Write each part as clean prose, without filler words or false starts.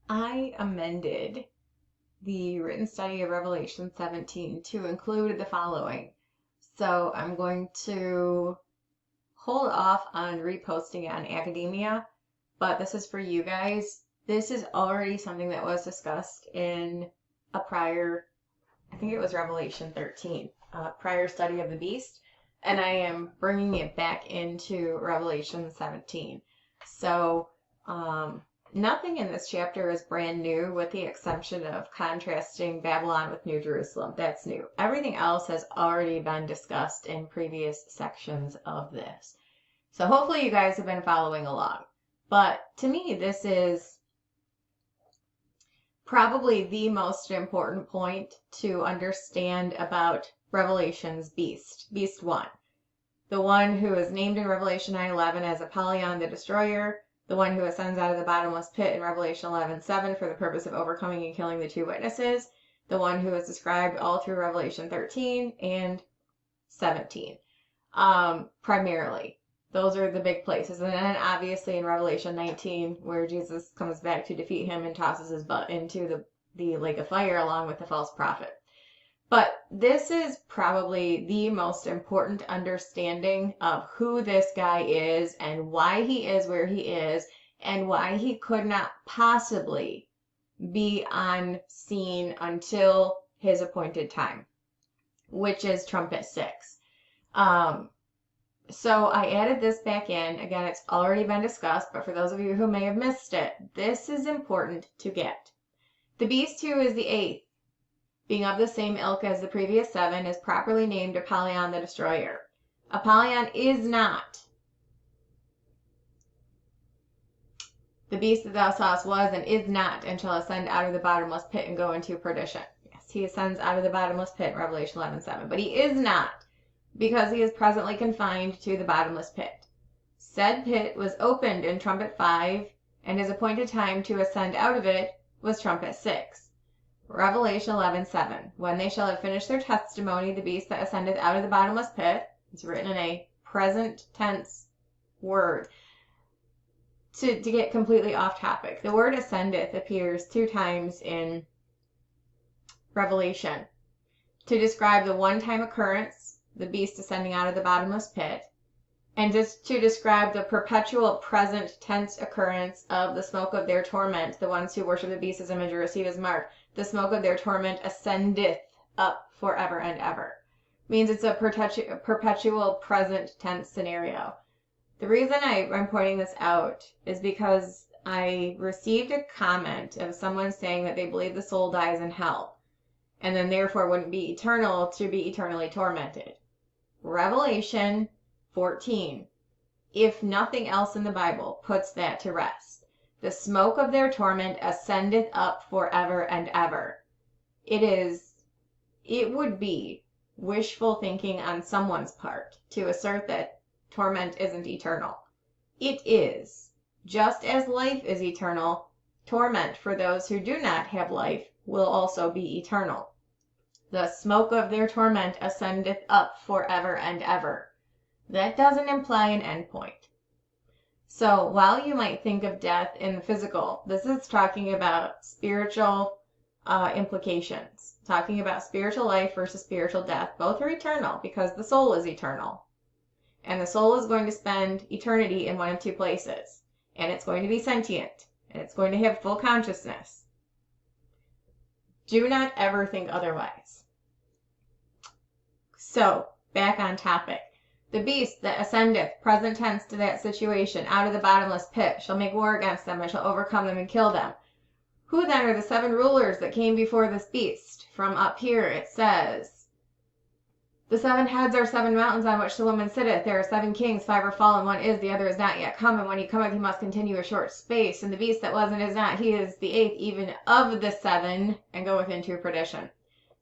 I amended the written study of Revelation 17 to include the following. So I'm going to hold off on reposting it on academia, but this is for you guys. This is already something that was discussed in a prior, I think it was Revelation 13, prior study of the beast, and I am bringing it back into Revelation 17. So, nothing in this chapter is brand new with the exception of contrasting Babylon with New Jerusalem. That's new. Everything else has already been discussed in previous sections of this. So hopefully you guys have been following along. But to me, this is probably the most important point to understand about Revelation's beast, Beast 1. The one who is named in Revelation 9:11 as Apollyon the Destroyer, the one who ascends out of the bottomless pit in Revelation 11:7 for the purpose of overcoming and killing the two witnesses, the one who is described all through Revelation 13 and 17, primarily. Those are the big places. And then obviously in Revelation 19, where Jesus comes back to defeat him and tosses his butt into the lake of fire along with the false prophet. But this is probably the most important understanding of who this guy is and why he is where he is and why he could not possibly be on scene until his appointed time, which is trumpet 6. So I added this back in. Again, it's already been discussed, but for those of you who may have missed it, this is important to get. The beast who is the 8th, being of the same ilk as the previous 7, is properly named Apollyon the Destroyer. Apollyon is not the beast that thou sawest was and is not and shall ascend out of the bottomless pit and go into perdition. Yes, he ascends out of the bottomless pit in Revelation 11:7, but he is not, because he is presently confined to the bottomless pit. Said pit was opened in trumpet 5, and his appointed time to ascend out of it was trumpet 6. Revelation 11:7. When they shall have finished their testimony, the beast that ascendeth out of the bottomless pit, it's written in a present tense word. To get completely off topic, the word ascendeth appears 2 times in Revelation to describe the one-time occurrence, the beast ascending out of the bottomless pit, and just to describe the perpetual present tense occurrence of the smoke of their torment. The ones who worship the beast as image or receive his mark, the smoke of their torment ascendeth up forever and ever. Means it's a perpetual present tense scenario. The reason I'm pointing this out is because I received a comment of someone saying that they believe the soul dies in hell and then therefore wouldn't be eternal to be eternally tormented. Revelation 14, if nothing else in the Bible, puts that to rest. The smoke of their torment ascendeth up forever and ever. It would be wishful thinking on someone's part to assert that torment isn't eternal. It is. Just as life is eternal, torment for those who do not have life will also be eternal. The smoke of their torment ascendeth up forever and ever. That doesn't imply an endpoint. So while you might think of death in the physical, this is talking about spiritual implications. Talking about spiritual life versus spiritual death. Both are eternal because the soul is eternal. And the soul is going to spend eternity in one of 2 places. And it's going to be sentient. And it's going to have full consciousness. Do not ever think otherwise. So, back on topic. The beast that ascendeth, present tense to that situation, out of the bottomless pit, shall make war against them, and shall overcome them and kill them. Who then are the 7 rulers that came before this beast? From up here it says, the 7 heads are 7 mountains on which the woman sitteth. There are 7 kings, 5 are fallen, 1 is, the other is not yet come, and when he cometh he must continue a short space. And the beast that was and is not, he is the 8th even of the 7, and goeth into perdition.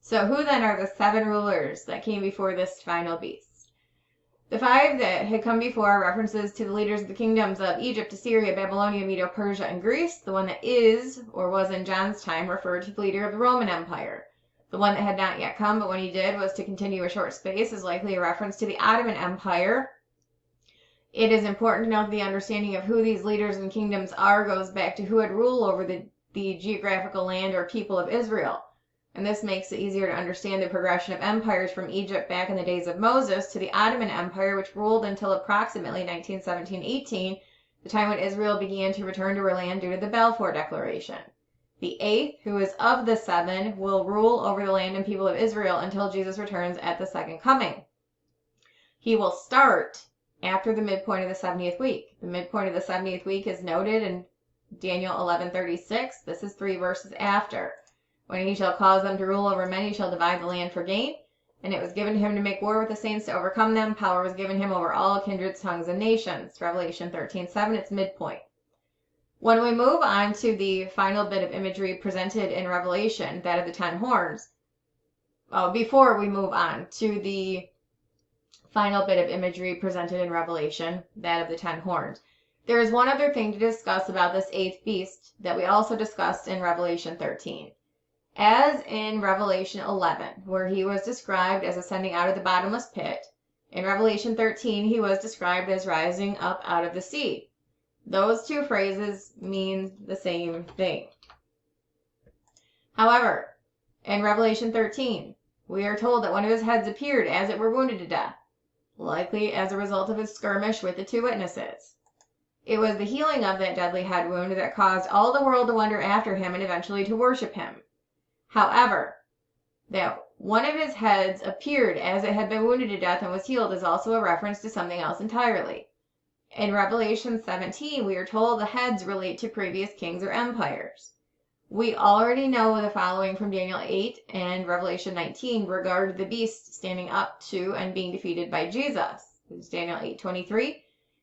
So who then are the 7 rulers that came before this final beast? The 5 that had come before are references to the leaders of the kingdoms of Egypt, Assyria, Babylonia, Medo-Persia, and Greece. The one that is, or was in John's time, referred to the leader of the Roman Empire. The one that had not yet come, but when he did was to continue a short space, is likely a reference to the Ottoman Empire. It is important to note the understanding of who these leaders and kingdoms are goes back to who had rule over the the geographical land or people of Israel. And this makes it easier to understand the progression of empires from Egypt back in the days of Moses to the Ottoman Empire, which ruled until approximately 1917-18, the time when Israel began to return to her land due to the Balfour Declaration. The eighth, who is of the seven, will rule over the land and people of Israel until Jesus returns at the second coming. He will start after the midpoint of the 70th week. The midpoint of the 70th week is noted in Daniel 11:36. This is 3 verses after. When he shall cause them to rule over many, he shall divide the land for gain. And it was given to him to make war with the saints to overcome them. Power was given him over all kindreds, tongues, and nations. Revelation 13:7, its midpoint. When we move on to the final bit of imagery presented in Revelation, that of the 10 horns, before we move on to the final bit of imagery presented in Revelation, that of the 10 horns, there is one other thing to discuss about this 8th beast that we also discussed in Revelation 13. As in Revelation 11, where he was described as ascending out of the bottomless pit, in Revelation 13 he was described as rising up out of the sea. Those two phrases mean the same thing. However, in Revelation 13, we are told that one of his heads appeared as it were wounded to death, likely as a result of his skirmish with the 2 witnesses. It was the healing of that deadly head wound that caused all the world to wonder after him and eventually to worship him. However, that one of his heads appeared as it had been wounded to death and was healed is also a reference to something else entirely. In Revelation 17, we are told the heads relate to previous kings or empires. We already know the following from Daniel 8 and Revelation 19 regarding the beast standing up to and being defeated by Jesus. It's Daniel 8:23.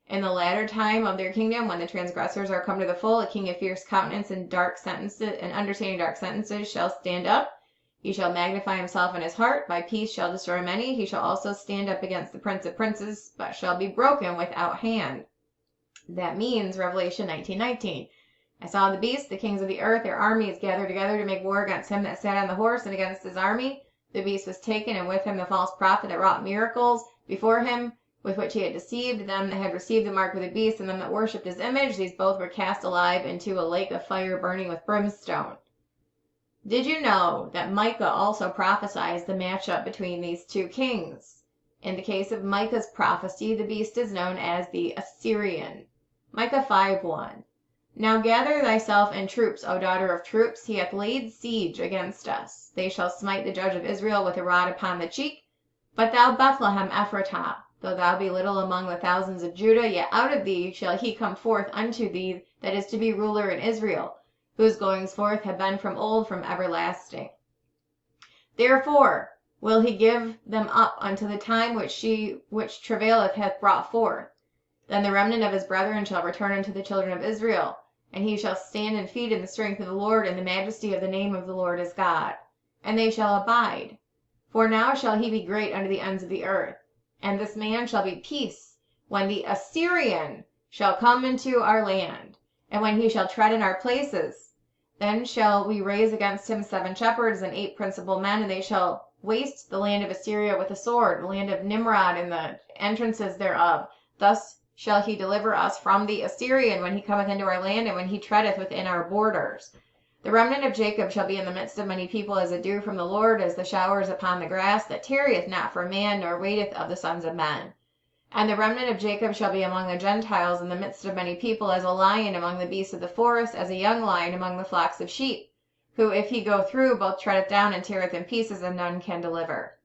In the latter time of their kingdom, when the transgressors are come to the full, a king of fierce countenance and dark sentences and understanding dark sentences shall stand up. He shall magnify himself in his heart. By peace shall destroy many. He shall also stand up against the prince of princes, but shall be broken without hand. That means Revelation 19:19. I saw the beast, the kings of the earth, their armies gathered together to make war against him that sat on the horse and against his army. The beast was taken, and with him the false prophet that wrought miracles before him, with which he had deceived them that had received the mark of the beast and them that worshipped his image. These both were cast alive into a lake of fire burning with brimstone. Did you know that Micah also prophesies the matchup between these 2 kings? In the case of Micah's prophecy, the beast is known as the Assyrian. Micah 5:1. Now gather thyself in troops, O daughter of troops. He hath laid siege against us. They shall smite the judge of Israel with a rod upon the cheek. But thou, Bethlehem Ephratah, though thou be little among the thousands of Judah, yet out of thee shall he come forth unto thee that is to be ruler in Israel, whose goings forth have been from old, from everlasting. Therefore will he give them up unto the time which she which travaileth hath brought forth. Then the remnant of his brethren shall return unto the children of Israel, and he shall stand and feed in the strength of the Lord, and the majesty of the name of the Lord is God. And they shall abide. For now shall he be great unto the ends of the earth. And this man shall be peace, when the Assyrian shall come into our land, and when he shall tread in our places. Then shall we raise against him 7 shepherds and 8 principal men, and they shall waste the land of Assyria with a sword, the land of Nimrod and the entrances thereof. Thus shall he deliver us from the Assyrian when he cometh into our land, and when he treadeth within our borders. The remnant of Jacob shall be in the midst of many people as a dew from the Lord, as the showers upon the grass, that tarrieth not for man, nor waiteth of the sons of men. And the remnant of Jacob shall be among the Gentiles in the midst of many people, as a lion among the beasts of the forest, as a young lion among the flocks of sheep, who, if he go through, both treadeth down and teareth in pieces, and none can deliver.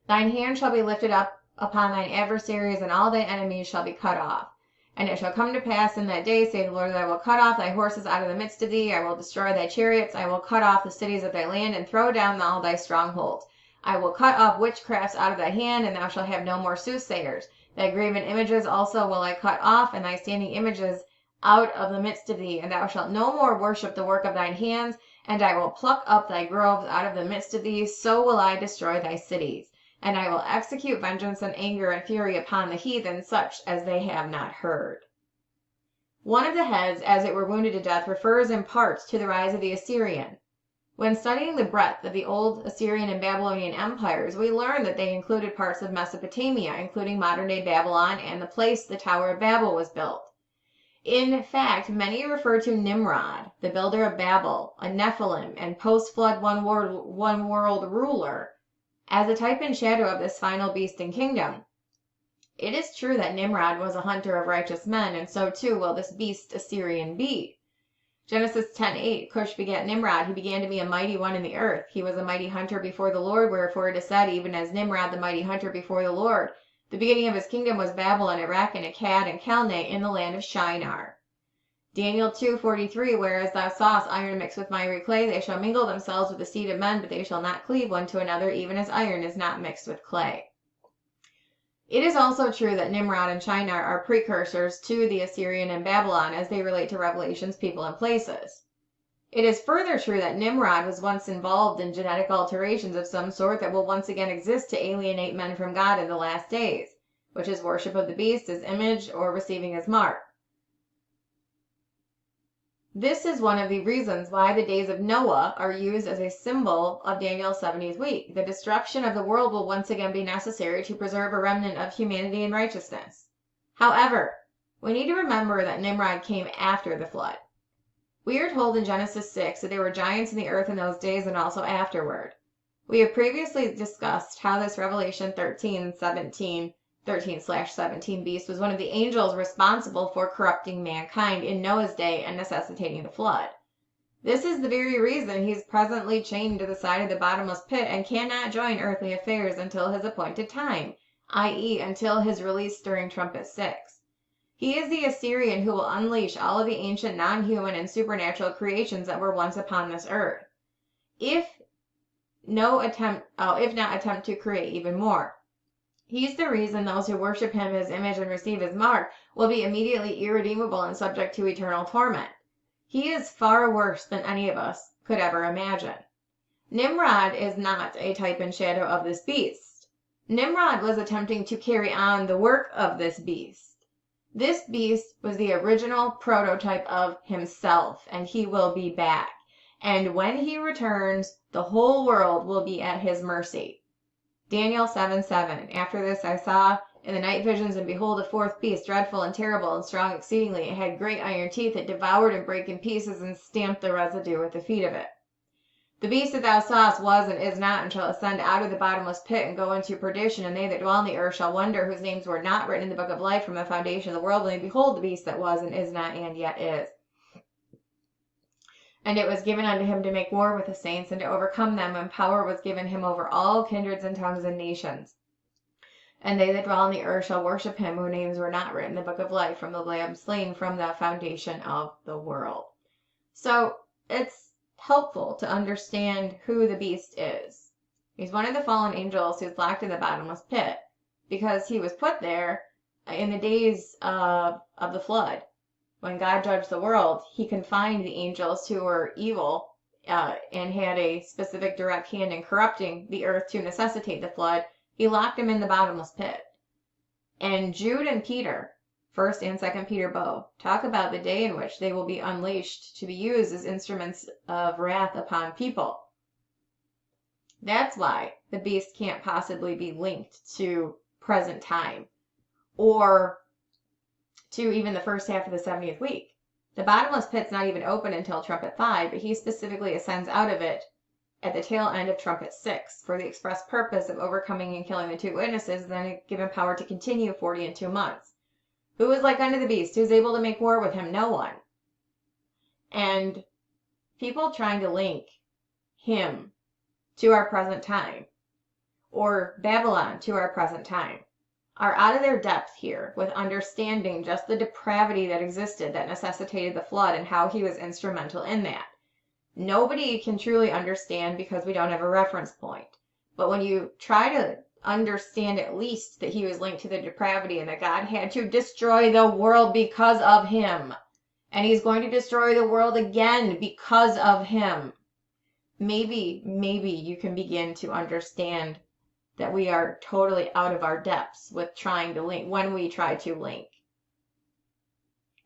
Thine hand shall be lifted up upon thine adversaries, and all thine enemies shall be cut off. And it shall come to pass in that day, saith the Lord, that I will cut off thy horses out of the midst of thee. I will destroy thy chariots. I will cut off the cities of thy land, and throw down all thy strongholds. I will cut off witchcrafts out of thy hand, and thou shalt have no more soothsayers. Thy graven images also will I cut off, and thy standing images out of the midst of thee. And thou shalt no more worship the work of thine hands, and I will pluck up thy groves out of the midst of thee. So will I destroy thy cities. And I will execute vengeance and anger and fury upon the heathen, such as they have not heard. One of the heads, as it were wounded to death, refers in parts to the rise of the Assyrian. When studying the breadth of the old Assyrian and Babylonian empires, we learn that they included parts of Mesopotamia, including modern-day Babylon and the place the Tower of Babel was built. In fact, many refer to Nimrod, the builder of Babel, a Nephilim, and post-flood one-world ruler, as a type and shadow of this final beast and kingdom. It is true that Nimrod was a hunter of righteous men, and so too will this beast Assyrian be. Genesis 10:8, Cush begat Nimrod. He began to be a mighty one in the earth. He was a mighty hunter before the Lord, wherefore it is said, even as Nimrod, the mighty hunter before the Lord. The beginning of his kingdom was Babel and Erech and Akkad and Calneh in the land of Shinar. Daniel 2:43, whereas thou sawest iron mixed with miry clay, they shall mingle themselves with the seed of men, but they shall not cleave one to another, even as iron is not mixed with clay. It is also true that Nimrod and Shinar are precursors to the Assyrian and Babylon as they relate to Revelation's people and places. It is further true that Nimrod was once involved in genetic alterations of some sort that will once again exist to alienate men from God in the last days, which is worship of the beast, his image, or receiving his mark. This is one of the reasons why the days of Noah are used as a symbol of Daniel's 70th week. The destruction of the world will once again be necessary to preserve a remnant of humanity and righteousness. However, we need to remember that Nimrod came after the flood. We are told in Genesis 6 that there were giants in the earth in those days and also afterward. We have previously discussed how this Revelation 13/17 beast was one of the angels responsible for corrupting mankind in Noah's day and necessitating the flood. This is the very reason he is presently chained to the side of the bottomless pit and cannot join earthly affairs until his appointed time, i.e. until his release during trumpet 6. He is the Assyrian who will unleash all of the ancient non-human and supernatural creations that were once upon this earth, if not attempt to create even more. He's the reason those who worship him, his image, and receive his mark will be immediately irredeemable and subject to eternal torment. He is far worse than any of us could ever imagine. Nimrod is not a type and shadow of this beast. Nimrod was attempting to carry on the work of this beast. This beast was the original prototype of himself, and he will be back. And when he returns, the whole world will be at his mercy. Daniel 7:7. After this I saw in the night visions, and behold, a fourth beast, dreadful and terrible and strong exceedingly. It had great iron teeth. It devoured and brake in pieces and stamped the residue at the feet of it. The beast that thou sawest was and is not, and shall ascend out of the bottomless pit and go into perdition. And they that dwell on the earth shall wonder, whose names were not written in the book of life from the foundation of the world, when they behold the beast that was and is not and yet is. And it was given unto him to make war with the saints and to overcome them, and power was given him over all kindreds and tongues and nations. And they that dwell on the earth shall worship him, whose names were not written in the book of life from the Lamb slain from the foundation of the world. So it's helpful to understand who the beast is. He's one of the fallen angels who's locked in the bottomless pit because he was put there in the days of the flood. When God judged the world, he confined the angels who were evil and had a specific direct hand in corrupting the earth to necessitate the flood. He locked them in the bottomless pit. And Jude and Peter, 1st and 2nd Peter both, talk about the day in which they will be unleashed to be used as instruments of wrath upon people. That's why the beast can't possibly be linked to present time or to even the first half of the 70th week. The bottomless pit's not even open until trumpet 5, but he specifically ascends out of it at the tail end of trumpet 6 for the express purpose of overcoming and killing the 2 witnesses, and then given power to continue 40 and 2 months. Who is like unto the beast? Who's able to make war with him? No one. And people trying to link him to our present time or Babylon to our present time are out of their depth here with understanding just the depravity that existed that necessitated the flood and how he was instrumental in that. Nobody can truly understand because we don't have a reference point. But when you try to understand at least that he was linked to the depravity and that God had to destroy the world because of him, and he's going to destroy the world again because of him, maybe you can begin to understand that we are totally out of our depths with trying to link, when we try to link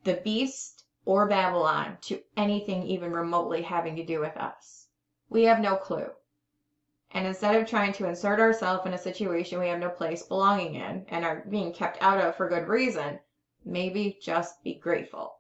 the beast or Babylon to anything even remotely having to do with us. We have no clue. And instead of trying to insert ourselves in a situation we have no place belonging in and are being kept out of for good reason, maybe just be grateful.